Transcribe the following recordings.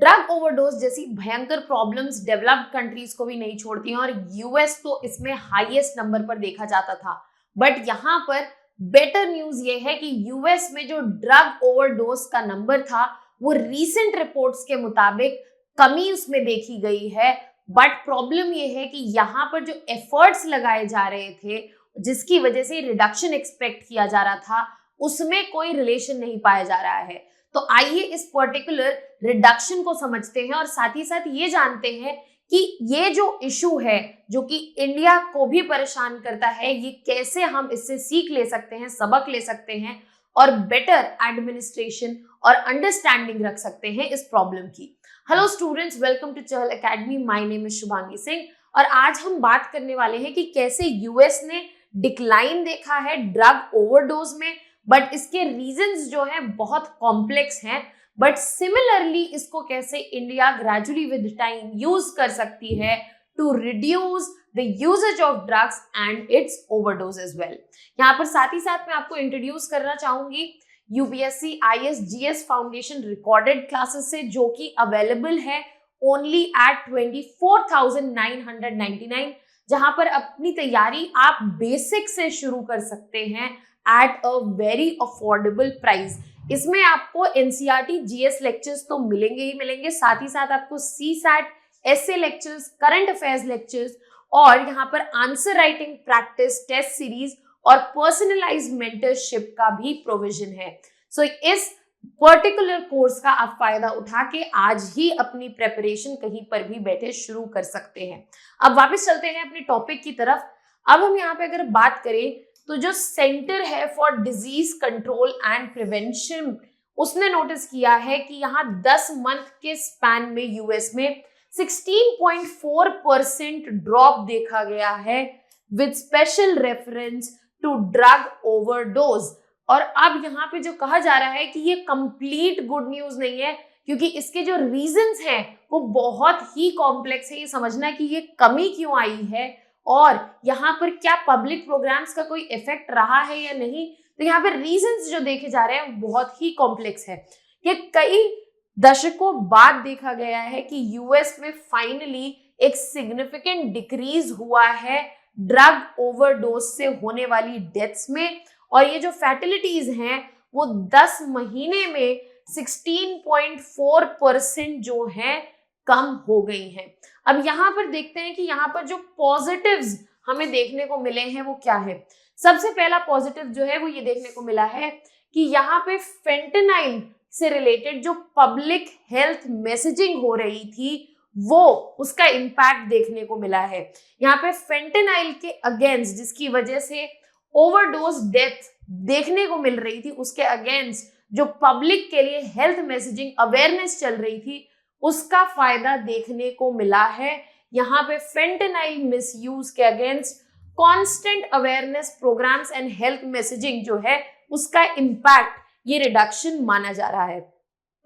Drug overdose जैसी भयंकर problems developed countries को भी नहीं छोड़ती हैं और यूएस तो इसमें हाईएस्ट नंबर पर देखा जाता था। बट यहाँ पर बेटर न्यूज ये है कि यूएस में जो ड्रग ओवरडोज का नंबर था वो रीसेंट रिपोर्ट्स के मुताबिक कमी उसमें देखी गई है। बट प्रॉब्लम ये है कि यहाँ पर जो एफर्ट्स लगाए जा रहे थे जिसकी वजह से रिडक्शन एक्सपेक्ट किया जा रहा था उसमें कोई रिलेशन नहीं पाया जा रहा है। तो आइए इस पर्टिकुलर रिडक्शन को समझते हैं और साथ ही साथ ये जानते हैं कि ये जो इशू है जो कि इंडिया को भी परेशान करता है, ये कैसे हम इससे सीख ले सकते हैं, सबक ले सकते हैं और बेटर एडमिनिस्ट्रेशन और अंडरस्टैंडिंग रख सकते हैं इस प्रॉब्लम की। Hello students, welcome to Chahal academy. My name is Shubhangi Singh और आज हम बात करने वाले हैं कि कैसे यूएस ने डिक्लाइन देखा है ड्रग ओवरडोज में, बट इसके रीजंस जो है बहुत कॉम्प्लेक्स हैं। बट सिमिलरली इसको कैसे India gradually with time use कर सकती है to reduce the usages of drugs and its overdose as well. यहाँ पर साथ ही साथ मैं आपको इंट्रोड्यूस करना चाहूंगी UPSC IAS GS foundation recorded classes से, जो कि अवेलेबल है ओनली एट 24,999, जहां पर अपनी तैयारी आप बेसिक से शुरू कर सकते हैं at a very affordable price. इसमें आपको एनसीईआरटी जीएस लेक्चर्स तो मिलेंगे ही मिलेंगे, साथ ही साथ आपको CSAT SA lectures, current affairs lectures और यहाँ पर answer writing practice test series और पर्सनलाइज्ड मेंटरशिप का भी प्रोविजन है। सो इस पर्टिकुलर कोर्स का आप फायदा उठा के आज ही अपनी प्रेपरेशन कहीं पर भी बैठे शुरू कर सकते हैं। अब वापस चलते हैं अपने टॉपिक की तरफ। अब हम यहाँ पे अगर बात करें तो जो सेंटर है for disease control and prevention, उसने नोटिस किया है कि यहाँ 10 मंथ के स्पैन में यूएस में 16.4% ड्रॉप देखा गया है with special reference to drug overdose. और अब यहाँ पे जो कहा जा रहा है कि ये कंप्लीट गुड न्यूज नहीं है, क्योंकि इसके जो रीजंस हैं वो बहुत ही कॉम्प्लेक्स है। ये समझना कि ये कमी क्यों आई है और यहाँ पर क्या पब्लिक प्रोग्राम्स का कोई इफेक्ट रहा है या नहीं, तो यहाँ पर रीजंस जो देखे जा रहे हैं बहुत ही कॉम्प्लेक्स है। ये कई दशकों बाद देखा गया है कि यूएस में फाइनली एक सिग्निफिकेंट डिक्रीज हुआ है ड्रग ओवरडोज से होने वाली डेथ्स में, और ये जो फैटिलिटीज हैं वो 10 महीने में 16.4% जो है कम हो गई हैं। अब यहाँ पर देखते हैं कि यहाँ पर जो पॉजिटिव्स हमें देखने को मिले हैं वो क्या है। सबसे पहला पॉजिटिव जो है वो ये देखने को मिला है कि यहाँ पे फेंटेनाइल से रिलेटेड जो पब्लिक हेल्थ मैसेजिंग हो रही थी वो उसका इम्पैक्ट देखने को मिला है। यहाँ पे फेंटेनाइल के अगेंस्ट जिसकी वजह से ओवरडोज डेथ देखने को मिल रही थी, उसके अगेंस्ट जो पब्लिक के लिए हेल्थ मैसेजिंग अवेयरनेस चल रही थी उसका फायदा देखने को मिला है। यहाँ पे फेंटेनाइल मिसयूज के against constant awareness programmes and health messaging जो है उसका इम्पैक्ट ये रिडक्शन माना जा रहा है।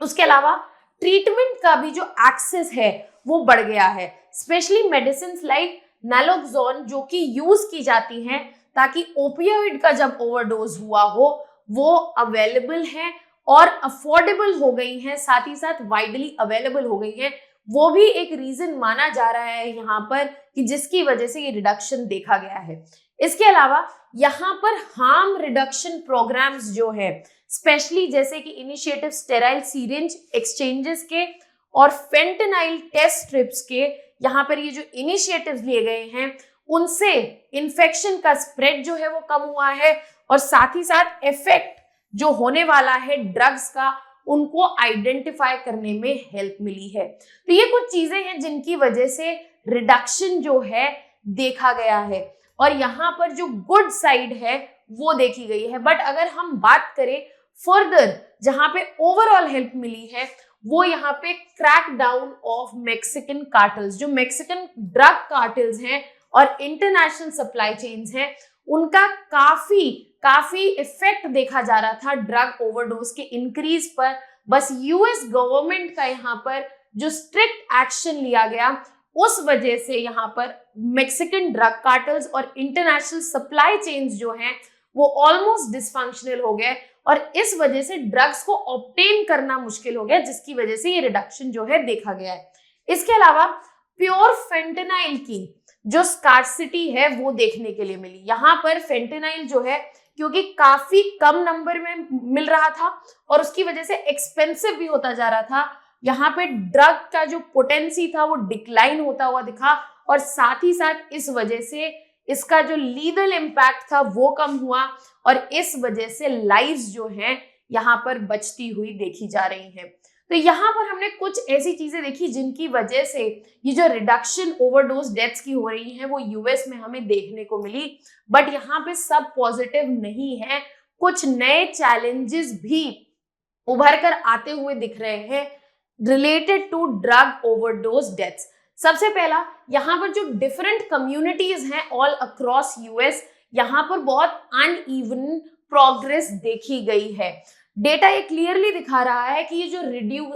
उसके अलावा ट्रीटमेंट का भी जो एक्सेस है वो बढ़ गया है, स्पेशली मेडिसिन लाइक नैलोक्सोन जो कि यूज की जाती हैं ताकि ओपियोइड का जब ओवरडोज हुआ हो वो अवेलेबल है और अफोर्डेबल हो गई हैं, साथ ही साथ वाइडली अवेलेबल हो गई हैं। वो भी एक रीजन माना जा रहा है यहाँ पर कि जिसकी वजह से ये रिडक्शन देखा गया है। इसके अलावा यहाँ पर हार्म रिडक्शन प्रोग्राम्स जो है, स्पेशली जैसे कि इनिशिएटिव स्टेराइल सीरिंज एक्सचेंजेस के और फेंटेनाइल टेस्ट स्ट्रिप्स के, यहाँ पर ये जो इनिशिएटिव्स लिए गए हैं उनसे इन्फेक्शन का स्प्रेड जो है वो कम हुआ है और साथ ही साथ इफेक्ट जो होने वाला है ड्रग्स का उनको आइडेंटिफाई करने में हेल्प मिली है। तो ये कुछ चीजें हैं जिनकी वजह से रिडक्शन जो है देखा गया है और यहाँ पर जो गुड साइड है वो देखी गई है। बट अगर हम बात करें फर्दर जहाँ पे ओवरऑल हेल्प मिली है वो यहाँ पे crack down of Mexican cartels, जो मैक्सिकन ड्रग कार्टल्स हैं और इंटरनेशनल सप्लाई चेन्स हैं, उनका काफी इफेक्ट देखा जा रहा था ड्रग ओवरडोज के इंक्रीज पर। बस यूएस गवर्नमेंट का यहाँ पर जो स्ट्रिक्ट एक्शन लिया गया उस वजह से यहाँ पर मैक्सिकन ड्रग कार्टल्स और इंटरनेशनल सप्लाई चेन्स जो हैं वो ऑलमोस्ट डिसफंक्शनल हो गए और इस वजह से ड्रग्स को ऑब्टेन करना मुश्किल हो गया, जिसकी वजह से ये रिडक्शन जो है देखा गया है। इसके अलावा प्योर फेंटेनाइल की जो स्कार्सिटी है वो देखने के लिए मिली। यहाँ पर फेंटेनाइल जो है क्योंकि काफी कम नंबर में मिल रहा था और उसकी वजह से एक्सपेंसिव भी होता जा रहा था, यहाँ पे ड्रग का जो पोटेंसी था वो डिक्लाइन होता हुआ दिखा और साथ ही साथ इस वजह से इसका जो लीगल इम्पैक्ट था वो कम हुआ और इस वजह से लाइव्स जो हैं यहाँ पर बचती हुई देखी जा रही हैं। तो यहाँ पर हमने कुछ ऐसी चीजें देखी जिनकी वजह से ये जो रिडक्शन ओवरडोज डेथ्स की हो रही है वो यूएस में हमें देखने को मिली। बट यहाँ पे सब पॉजिटिव नहीं है, कुछ नए चैलेंजेस भी उभर कर आते हुए दिख रहे हैं related to drug overdose deaths. सबसे पहला, यहाँ पर जो डिफरेंट कम्युनिटीज हैं ऑल अक्रॉस यूएस, यहाँ पर बहुत अनइवन प्रोग्रेस देखी गई है। डेटा ये क्लियरली दिखा रहा है कि ये जो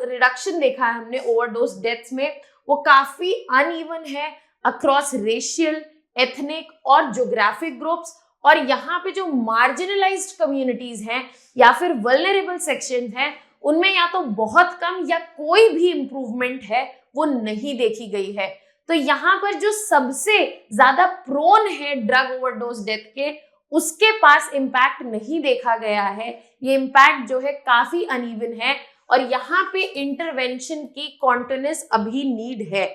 रिडक्शन देखा है हमने ओवरडोज डेथ्स में वो काफी अनइवन है अक्रॉस रेशियल, एथनिक और ज्योग्राफिक ग्रुप्स। और यहाँ पे जो मार्जिनलाइज्ड कम्युनिटीज हैं या फिर वल्नरेबल सेक्शंस हैं उनमें या तो बहुत कम या कोई भी इंप्रूवमेंट है वो नहीं देखी गई है। तो यहाँ पर जो सबसे ज्यादा प्रोन है ड्रग ओवरडोज डेथ के, उसके पास इम्पैक्ट नहीं देखा गया है। ये इम्पैक्ट जो है काफी अनइवन है और यहाँ पे इंटरवेंशन की कॉन्टिन्यूस अभी नीड है।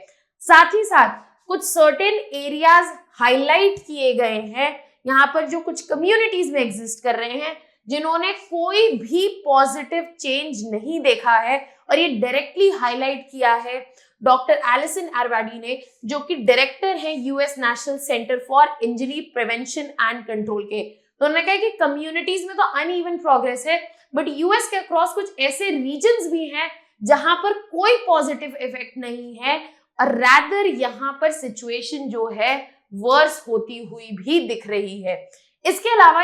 साथ ही साथ कुछ सर्टेन एरियाज हाईलाइट किए गए हैं यहाँ पर जो कुछ कम्युनिटीज में एग्जिस्ट कर रहे हैं जिन्होंने कोई भी पॉजिटिव चेंज नहीं देखा है और ये डायरेक्टली हाईलाइट किया है डॉक्टर एलिसन आरवाडी ने, जो कि डायरेक्टर हैं US national centre for injury prevention and control के। तो उन्होंने कहा कि कम्युनिटीज में तो अनइवन प्रोग्रेस है बट यूएस के अक्रॉस कुछ ऐसे रीजन्स भी हैं जहां पर कोई पॉजिटिव इफेक्ट नहीं है और रैदर यहाँ पर सिचुएशन जो है वर्स होती हुई भी दिख रही है। इसके अलावा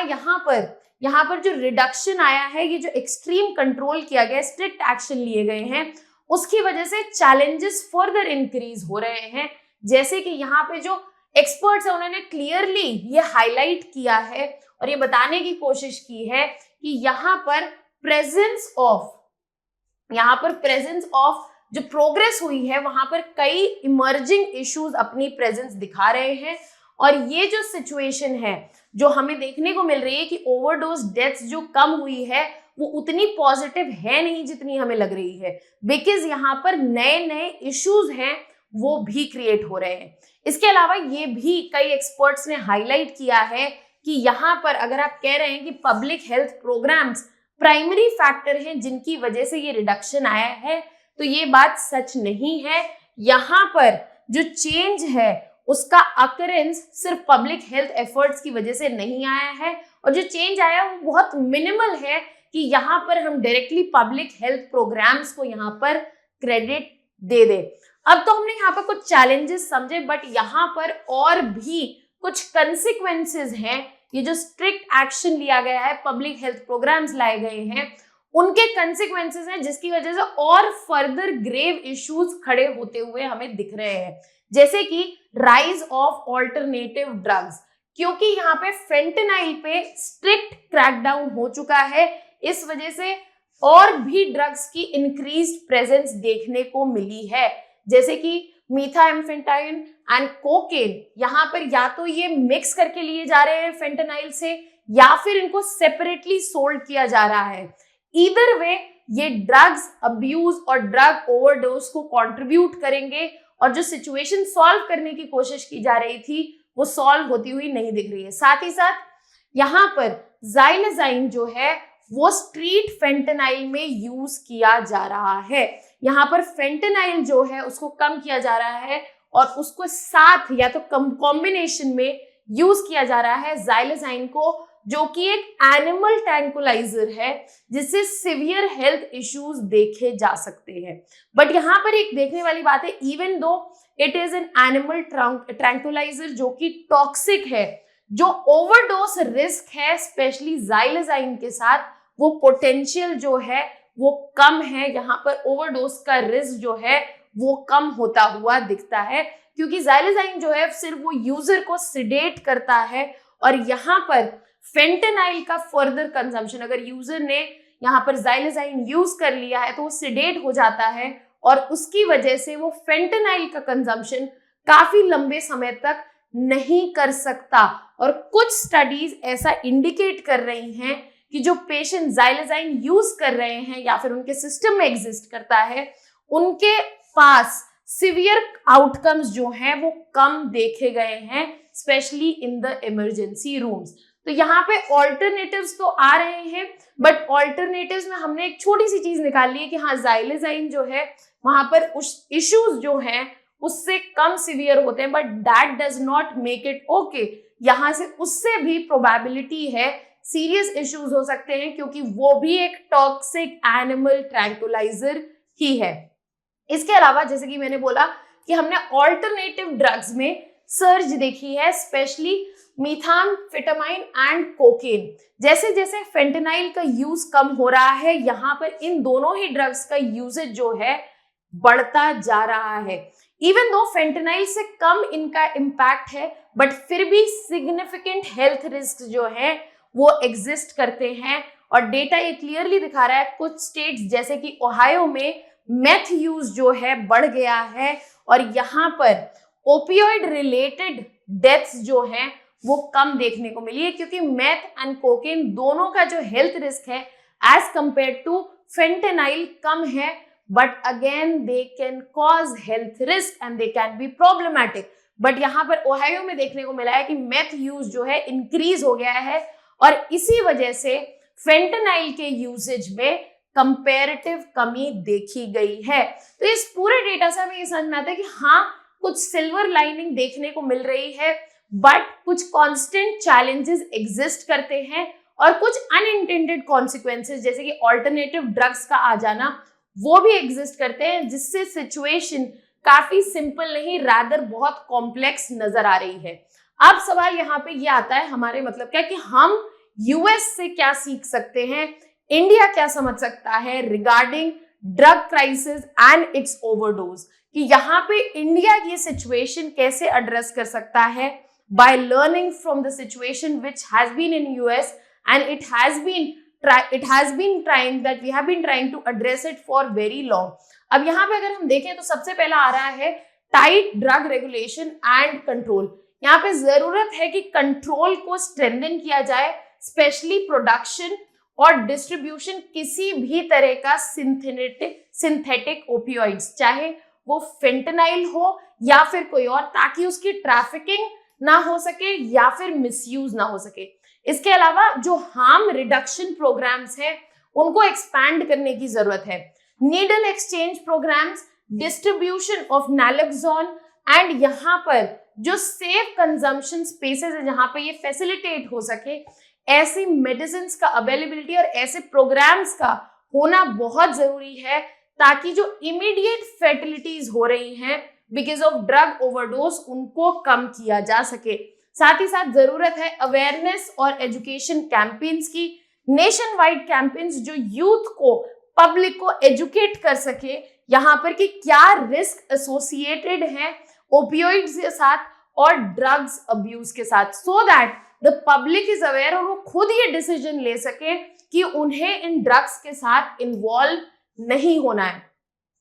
यहाँ पर जो रिडक्शन आया है, ये जो एक्सट्रीम कंट्रोल किया गया, स्ट्रिक्ट एक्शन लिए गए हैं, उसकी वजह से चैलेंजेस फर्दर इंक्रीज हो रहे हैं। जैसे कि यहाँ पे जो एक्सपर्ट्स हैं उन्होंने क्लियरली ये हाईलाइट किया है और ये बताने की कोशिश की है कि यहाँ पर प्रेजेंस ऑफ जो प्रोग्रेस हुई है वहां पर कई इमर्जिंग इश्यूज अपनी प्रेजेंस दिखा रहे हैं और ये जो सिचुएशन है जो हमें देखने को मिल रही है कि ओवरडोज डेथ्स जो कम हुई है वो उतनी पॉजिटिव है नहीं जितनी हमें लग रही है, बिकॉज यहाँ पर नए नए इश्यूज हैं वो भी क्रिएट हो रहे हैं। इसके अलावा ये भी कई एक्सपर्ट्स ने हाईलाइट किया है कि यहाँ पर अगर आप कह रहे हैं कि public health programmes primary factor हैं जिनकी वजह से ये रिडक्शन आया है, तो ये बात सच नहीं है। यहाँ पर जो चेंज है उसका अकरेंस सिर्फ पब्लिक हेल्थ एफर्ट्स की वजह से नहीं आया है और जो चेंज आया वो बहुत मिनिमल है कि यहाँ पर हम डायरेक्टली पब्लिक हेल्थ प्रोग्राम्स को यहाँ पर क्रेडिट दे दे। अब तो हमने यहाँ पर कुछ चैलेंजेस समझे बट यहाँ पर और भी कुछ कंसिक्वेंसेस हैं। ये जो स्ट्रिक्ट एक्शन लिया गया है, पब्लिक हेल्थ प्रोग्राम्स लाए गए हैं, उनके कंसिक्वेंसेस हैं जिसकी वजह से और फर्दर ग्रेव इश्यूज खड़े होते हुए हमें दिख रहे हैं, जैसे कि राइज ऑफ ऑल्टरनेटिव ड्रग्स। क्योंकि यहाँ पे फेंटेनाइल पे स्ट्रिक्ट क्रैकडाउन हो चुका है, इस वजह से और भी ड्रग्स की इंक्रीज्ड प्रेजेंस देखने को मिली है, जैसे कि मीथाम्फेटाइन एंड कोकेन। यहाँ पर या तो ये मिक्स करके लिए जा रहे हैं फेंटेनाइल से या फिर इनको सेपरेटली सोल्ड किया जा रहा है। ईदर वे ये ड्रग्स अब्यूज और ड्रग ओवरडोज को कंट्रीब्यूट करेंगे और जो सिचुएशन सॉल्व करने की कोशिश की जा रही थी वो सॉल्व होती हुई नहीं दिख रही है। साथ ही साथ यहाँ पर ज़ाइलोज़ाइन जो है वो स्ट्रीट फेंटेनाइल में यूज किया जा रहा है। यहाँ पर फेंटेनाइल जो है उसको कम किया जा रहा है और उसको साथ या तो कॉम्बिनेशन में यूज किया जा रहा है ज़ाइलोज़ाइन को, जो कि एक एनिमल ट्रैंकुलाइजर है जिससे सिवियर हेल्थ इश्यूज देखे जा सकते हैं। बट यहाँ पर एक देखने वाली बात है, even though it is an animal tranquilliser जो कि टॉक्सिक है, जो ओवरडोज रिस्क है स्पेशली ज़ाइलोज़ाइन के साथ वो पोटेंशियल जो है वो कम है। यहाँ पर ओवरडोज का रिस्क जो है वो कम होता हुआ दिखता है क्योंकि ज़ाइलोज़ाइन जो है सिर्फ वो यूजर को सिडेट करता है और यहाँ पर फेंटेनाइल का फर्दर कंजम्पशन, अगर यूजर ने यहाँ पर xylazine यूज कर लिया है तो वो सिडेट हो जाता है और उसकी वजह से वो फेंटेनाइल का कंजम्पशन काफी लंबे समय तक नहीं कर सकता। और कुछ स्टडीज ऐसा इंडिकेट कर रही हैं कि जो पेशेंट xylazine यूज कर रहे हैं या फिर उनके सिस्टम में एग्जिस्ट करता है, उनके पास सिवियर आउटकम्स जो हैं वो कम देखे गए हैं, specially in the emergency rooms. तो यहाँ पे ऑल्टरनेटिव्स तो आ रहे हैं, बट ऑल्टरनेटिव्स में हमने एक छोटी सी चीज निकाल ली है कि हाँ xylazine जो है वहां पर इश्यूज जो हैं उससे कम सिवियर होते हैं, but that does not make it okay. यहाँ से उससे भी प्रोबेबिलिटी है सीरियस इश्यूज हो सकते हैं, क्योंकि वो भी एक टॉक्सिक एनिमल ट्रैंकुलाइजर ही है। इसके अलावा जैसे कि मैंने बोला कि हमने ऑल्टरनेटिव ड्रग्स में सर्ज देखी है, स्पेशली मीथाम्फेटामाइन एंड कोकेन। जैसे जैसे फेंटेनाइल का यूज कम हो रहा है, यहाँ पर इन दोनों ही ड्रग्स का यूजेज जो है बढ़ता जा रहा है। इवन दो फेंटेनाइल से कम इनका इम्पैक्ट है, बट फिर भी सिग्निफिकेंट हेल्थ रिस्क जो है वो एग्जिस्ट करते हैं। और डेटा ये क्लियरली दिखा रहा है, कुछ स्टेट्स जैसे कि ओहायो में मेथ यूज जो है बढ़ गया है और यहाँ पर ओपियोइड रिलेटेड डेथ्स जो हैं वो कम देखने को मिली है, क्योंकि मेथ एंड कोकेन दोनों का जो हेल्थ रिस्क है एज कंपेयर टू फेंटेनाइल कम है, but again they can cause health risk and they can be problematic. But यहाँ पर ओहायो में देखने को मिला है कि मेथ यूज जो है इंक्रीज हो गया है और इसी वजह से फेंटेनाइल के यूसेज में कंपैरेटिव कमी देखी गई है। तो इस पूरे डेटा से हमें ये समझ में आता है कि हाँ कुछ सिल्वर लाइनिंग देखने को मिल रही है, बट कुछ कांस्टेंट चैलेंजेस एग्जिस्ट करते हैं और कुछ अनइंटेंडेड कॉन्सिक्वेंसेस जैसे कि ऑल्टरनेटिव ड्रग्स का आ जाना वो भी एग्जिस्ट करते हैं, जिससे सिचुएशन काफी सिंपल नहीं रादर बहुत कॉम्प्लेक्स नजर आ रही है। अब सवाल यहाँ पे ये आता है हमारे मतलब क्या कि हम यूएस से क्या सीख सकते हैं, इंडिया क्या समझ सकता है regarding drug crisis and its overdose, कि यहाँ पे इंडिया ये सिचुएशन कैसे एड्रेस कर सकता है by learning from the situation which has been in US and it has been trying to address it for very long. अब यहाँ पे अगर हम देखें तो सबसे पहला आ रहा है tight drug regulation and control. यहाँ पे जरूरत है कि कंट्रोल को स्ट्रेंथन किया जाए, स्पेशली प्रोडक्शन और डिस्ट्रीब्यूशन किसी भी तरह का सिंथेटिक ओपियोइड्स, चाहे वो फेंटेनाइल हो या फिर कोई और, ताकि उसकी ट्रैफिकिंग ना हो सके या फिर मिसयूज ना हो सके। इसके अलावा जो हार्म रिडक्शन प्रोग्राम्स हैं उनको एक्सपैंड करने की जरूरत है। Needle exchange programmes, distribution of naloxone and यहाँ पर जो सेफ कंजम्पशन स्पेसेस है जहाँ पे ये फैसिलिटेट हो सके, ऐसी मेडिसिन का अवेलेबिलिटी और ऐसे प्रोग्राम्स का होना बहुत जरूरी है, ताकि जो इमीडिएट फैटिलिटीज हो रही हैं बिकॉज ऑफ ड्रग ओवरडोज उनको कम किया जा सके। साथ ही साथ जरूरत है अवेयरनेस और एजुकेशन कैंपेन्स की, नेशन वाइड कैंपेन्स जो यूथ को, पब्लिक को एजुकेट कर सके यहाँ पर कि क्या रिस्क एसोसिएटेड है ओपियोइड्स के साथ और ड्रग्स अब्यूज के साथ, so that the public is aware और वो खुद ये डिसीजन ले सके कि उन्हें इन ड्रग्स के साथ इन्वॉल्व नहीं होना है।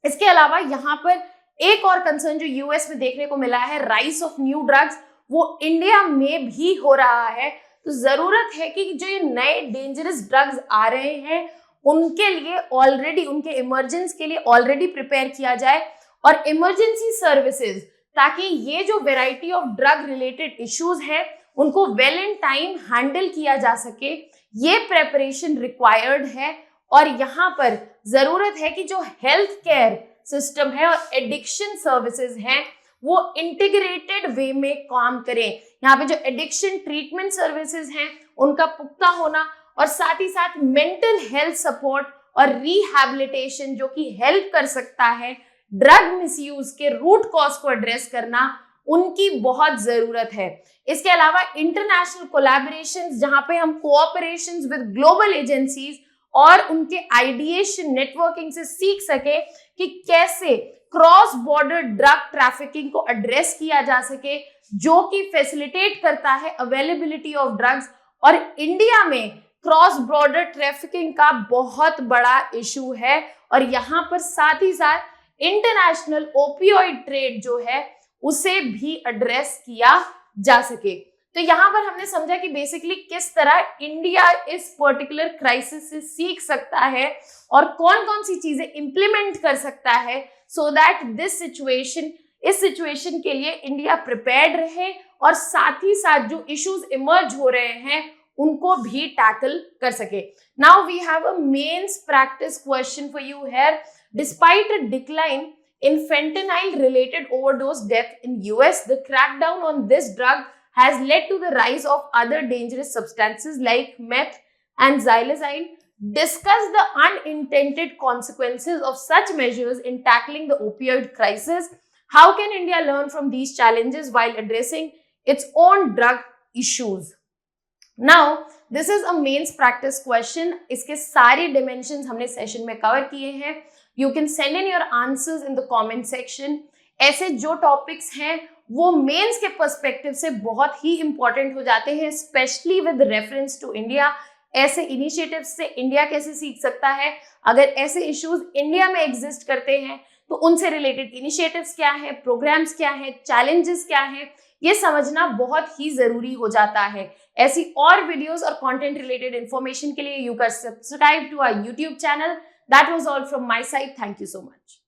इसके अलावा यहाँ पर एक और कंसर्न जो यूएस में देखने को मिला है, राइज ऑफ न्यू ड्रग्स, वो इंडिया में भी हो रहा है। तो जरूरत है कि जो ये नए डेंजरस ड्रग्स आ रहे हैं उनके लिए ऑलरेडी, उनके इमरजेंस के लिए ऑलरेडी प्रिपेयर किया जाए और इमरजेंसी सर्विसेज, ताकि ये जो variety of drug related issues हैं उनको वेल इन टाइम हैंडल किया जा सके, ये प्रेपरेशन रिक्वायर्ड है। और यहाँ पर जरूरत है कि जो हेल्थ केयर सिस्टम है और एडिक्शन सर्विसेज हैं वो इंटीग्रेटेड वे में काम करें। यहाँ पे जो एडिक्शन ट्रीटमेंट सर्विसेज हैं उनका पुख्ता होना और साथ ही साथ मेंटल हेल्थ सपोर्ट और रिहैबिलिटेशन जो कि हेल्प कर सकता है ड्रग मिसयूज के रूट कॉज को एड्रेस करना, उनकी बहुत जरूरत है। इसके अलावा इंटरनेशनल कोलैबोरेशंस जहां पे हम कोऑपरेशंस विद ग्लोबल एजेंसीज और उनके आइडिएशन नेटवर्किंग से सीख सके कि कैसे क्रॉस बॉर्डर ड्रग ट्रैफिकिंग को एड्रेस किया जा सके, जो कि फैसिलिटेट करता है अवेलेबिलिटी ऑफ ड्रग्स और इंडिया में क्रॉस बॉर्डर ट्रैफिकिंग का बहुत बड़ा इशू है और यहाँ पर साथ ही साथ इंटरनेशनल ओपियोइड ट्रेड जो है उसे भी एड्रेस किया जा सके। तो यहाँ पर हमने समझा कि बेसिकली किस तरह इंडिया इस पर्टिकुलर क्राइसिस से सीख सकता है और कौन कौन सी चीजें इंप्लीमेंट कर सकता है सो दैट इस सिचुएशन के लिए इंडिया प्रिपेयर्ड रहे और साथ ही साथ जो इश्यूज इमर्ज हो रहे हैं उनको भी टैकल कर सके। Now we have a mains practice question for you here. Despite a decline in fentanyl related overdose death in US, the crackdown on this drug has led to the rise of other dangerous substances like meth and xylazine. Discuss the unintended consequences of such measures in tackling the opioid crisis. How can India learn from these challenges while addressing its own drug issues? Now, this is a mains practice question. इसके सारे dimensions हमने session में cover किए हैं। You can send in your answers in the comment section. ऐसे जो topics हैं वो मेंस के पर्सपेक्टिव से बहुत ही इंपॉर्टेंट हो जाते हैं, specially with reference to India. ऐसे इनिशिएटिव्स से इंडिया कैसे सीख सकता है, अगर ऐसे इश्यूज इंडिया में एग्जिस्ट करते हैं तो उनसे रिलेटेड इनिशिएटिव्स क्या है, प्रोग्राम्स क्या है, चैलेंजेस क्या है, ये समझना बहुत ही जरूरी हो जाता है। ऐसी और वीडियोस और कंटेंट रिलेटेड इंफॉर्मेशन के लिए you can subscribe to our YouTube channel. That was all from my side. Thank you so much.